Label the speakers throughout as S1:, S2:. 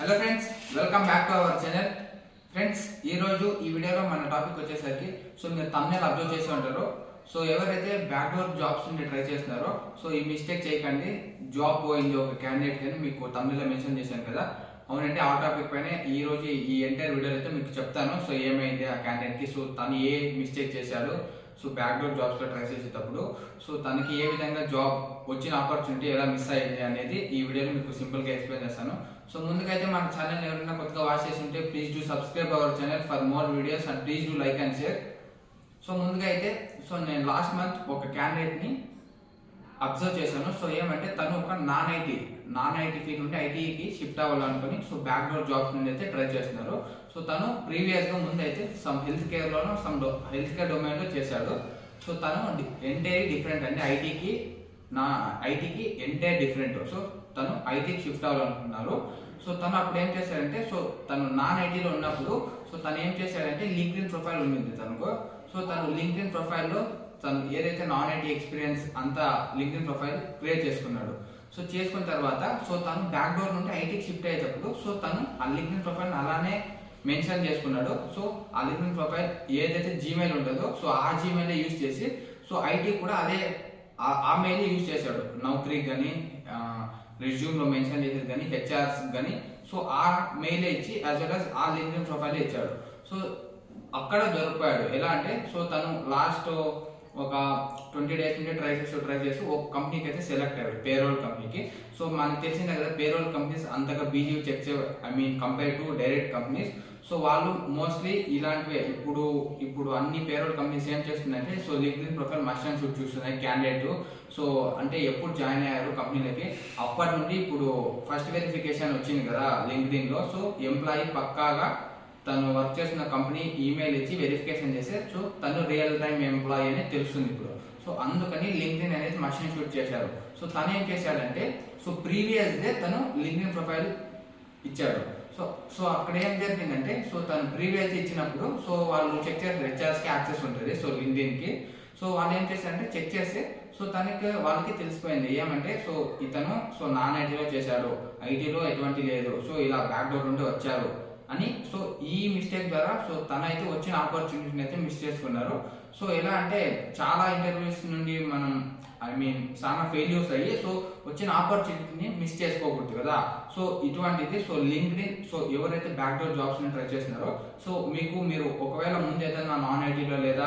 S1: Hello friends, welcome back to our channel. Friends, ఈరోజు ఈ వీడియోలో మన టాపిక్ వచ్చేసరికి మీరు thumbnail అబ్జర్వ్ చేసి ఉంటారు. ఎవరైతే బ్యాక్డోర్ జాబ్స్ నుండి ట్రై చేస్తున్నారో ఈ మిస్టేక్ చేయకండి. జాబ్ పోయింది ఒక క్యాండిడేట్ అని మీకు thumbnail లో మెన్షన్ చేశాను కదా. అవునంటే ఆ టాపిక్ పైన ఈ రోజు ఈ ఎంటైర్ వీడియోలో అయితే మీకు చెప్తాను. ఏమైంది ఆ క్యాండిడేట్ కి, తను ఏ మిస్టేక్ చేశాడు, బ్యాక్డోర్ జాబ్స్ లో ట్రై చేసేటప్పుడు తనకి ఏ విధంగా జాబ్ వచ్చిన ఆపర్చునిటీ ఎలా మిస్ అయ్యింది అనేది ఈ వీడియోలో మీకు సింపుల్ గా ఎక్స్ప్లెయిన్ చేస్తాను. ముందుకైతే మన ఛానల్ ఎవరైనా కొత్తగా వాచ్ చేసి ఉంటే please do subscribe our channel for more videos and please do like and share. ముందుగా అయితే నేను లాస్ట్ మంత్ ఒక క్యాండిడేట్ ని అబ్జర్వ్ చేశాను. ఏమంటే తను ఒక నాన్ ఐటీ ఫీల్డ్ నుండి ఐటీకి షిఫ్ట్ అవ్వాలనుకుని బ్యాక్డోర్ జాబ్స్ నుండి అయితే ట్రై చేస్తున్నారు. తను ప్రీవియస్ గా ముందు అయితే సమ్ హెల్త్ కేర్ లోనో హెల్త్ కేర్ డొమైన్ లో చేశాడు. తను ఎంటైర్ డిఫరెంట్ అంటే ఐటీకి ఎంటైర్ డిఫరెంట్. తను ఐటీకి షిఫ్ట్ అవ్వాలనుకున్నారు. తను అప్పుడు ఏం చేశాడంటే తను నాన్ ఐటీలో ఉన్నప్పుడు తను ఏం చేశాడంటే లింక్డ్ఇన్ ప్రొఫైల్ ఉంది తనకు. తను లింక్డ్ఇన్ ప్రొఫైల్లో తను ఏదైతే నాన్ ఐటీ ఎక్స్పీరియన్స్ అంతా లింక్డ్ఇన్ ప్రొఫైల్ క్రియేట్ చేసుకున్నాడు. చేసుకున్న తర్వాత తను బ్యాక్ డోర్ నుండి ఐటీకి షిఫ్ట్ అయ్యేటప్పుడు తను ఆ లింక్డ్ఇన్ ప్రొఫైల్ అలానే మెన్షన్ చేసుకున్నాడు. ఆ లింక్డ్ఇన్ ప్రొఫైల్ ఏదైతే జీమెయిల్ ఉంటుందో ఆ జీమెయిల్ యూజ్ చేసి ఐటీ కూడా అదే ఆ మెయిల్ యూజ్ చేశాడు. నౌకరీకి కానీ రెజ్యూమ్ లో మెన్షన్ చేసేది కానీ హెచ్ఆర్స్ కానీ ఆ మెయిల్ ఇచ్చి యాజ్ వెల్ యాజ్ ఆ లింక్డ్ఇన్ ప్రొఫైల్ ఇచ్చాడు. అక్కడ దొరికిపోయాడు. ఎలా అంటే తను లాస్ట్ ఒక 20 days నుండి ట్రై చేసి ఒక కంపెనీకి అయితే సెలెక్ట్ అయ్యాడు, పేరోల్ కంపెనీకి. మనకు తెలిసిందే కదా, పేరోల్ కంపెనీస్ అంతగా BG check compare to direct companies. వాళ్ళు మోస్ట్లీ ఇలాంటివే. ఇప్పుడు అన్ని పేరోల్ కంపెనీస్ ఏం చేస్తుందంటే LinkedIn profile must and should చూస్తున్నాయి క్యాండిడేట్. అంటే ఎప్పుడు జాయిన్ అయ్యారు కంపెనీలకి అప్పటి నుండి ఇప్పుడు ఫస్ట్ వెరిఫికేషన్ వచ్చింది కదా లింక్డ్ఇన్ లో. ఎంప్లాయీ పక్కాగా తను వర్క్ చేస్తున్న కంపెనీ ఈమెయిల్ ఇచ్చి వెరిఫికేషన్ చేస్తే తను రియల్ టైమ్ ఎంప్లాయీ అని తెలుస్తుంది ఇప్పుడు. అందుకని లింక్డ్ఇన్ అనేది మషిన్ షూట్ చేశారు. తను ఏం చేశాడంటే ప్రీవియస్ డే తను లింక్డ్ఇన్ ప్రొఫైల్ ఇచ్చాడు. అక్కడ ఏం జరిగిందంటే తను ప్రీవియస్ ఇచ్చినప్పుడు వాళ్ళు చెక్ చేస్తారు, హెచ్ఆర్స్ కి యాక్సెస్ ఉంటుంది లింక్డ్ఇన్ కి. వాళ్ళు ఏం చేశారంటే చెక్ చేస్తే వాళ్ళకి తెలిసిపోయింది ఏమంటే ఇతను నాన్ ఐటీలో చేశాడు, ఐటీలో ఎటువంటి లేదు, ఇలా బ్యాక్ డోర్ నుండి వచ్చారు అని. ఈ మిస్టేక్ ద్వారా తనైతే వచ్చిన ఆపర్చునిటీని అయితే మిస్ చేసుకున్నారు. ఎలా అంటే చాలా ఇంటర్వ్యూస్ నుండి మనం చాలా ఫెయిల్యూర్స్ అయ్యి వచ్చిన ఆపర్చునిటీని మిస్ చేసుకోకూడదు కదా. ఇటువంటిది లింక్డ్ఇన్ ఎవరైతే బ్యాక్ డోర్ జాబ్స్ ని ట్రై చేస్తున్నారో మీరు ఒకవేళ ముందు ఏదైనా నాన్ ఐటీలో లేదా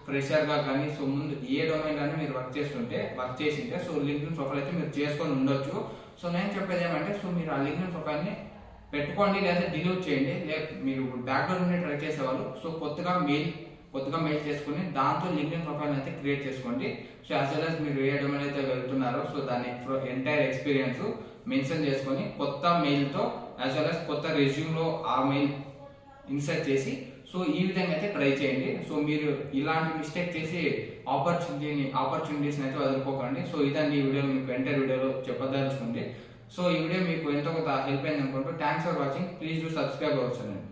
S1: ఫ్రెషర్ గా కానీ ముందు ఏ డొమైన్ కానీ మీరు వర్క్ చేసింటే లింక్డ్ఇన్ ప్రొఫైల్ అయితే మీరు చేసుకొని ఉండొచ్చు. నేను చెప్పేది ఏమంటే మీరు ఆ లింక్డ్ఇన్ ప్రొఫైల్ ని పెట్టుకోండి లేదా డిలీట్ చేయండి. మీరు బ్యాక్ డోర్ నుండి ట్రై చేసేవాళ్ళు కొత్తగా మెయిల్ చేసుకుని దాంతో లింక్డ్ఇన్ ప్రొఫైల్ అయితే క్రియేట్ చేసుకోండి. యాజ్ వెల్ యాజ్ మీరు ఏ డొమైన్ అయితే వెళ్తున్నారో దాని ఎంటైర్ ఎక్స్పీరియన్స్ మెన్షన్ చేసుకొని కొత్త మెయిల్ తో యాజ్ వెల్ యాజ్ కొత్త రెజ్యూమ్ లో ఆ మెయిల్ ఇన్సర్ట్ చేసి ఈ విధంగా అయితే ట్రై చేయండి. మీరు ఇలాంటి మిస్టేక్ చేసి ఆపర్చునిటీస్ అయితే వదులుకోకండి. ఇదండి ఈ వీడియో మీకు ఎంటైర్ వీడియోలో చెప్పదలుచుకుంది. ఈ వీడియో మీకు ఎంతో కొంత హెల్ప్ అయింది అనుకుంటూ thanks for watching. Please do subscribe our channel.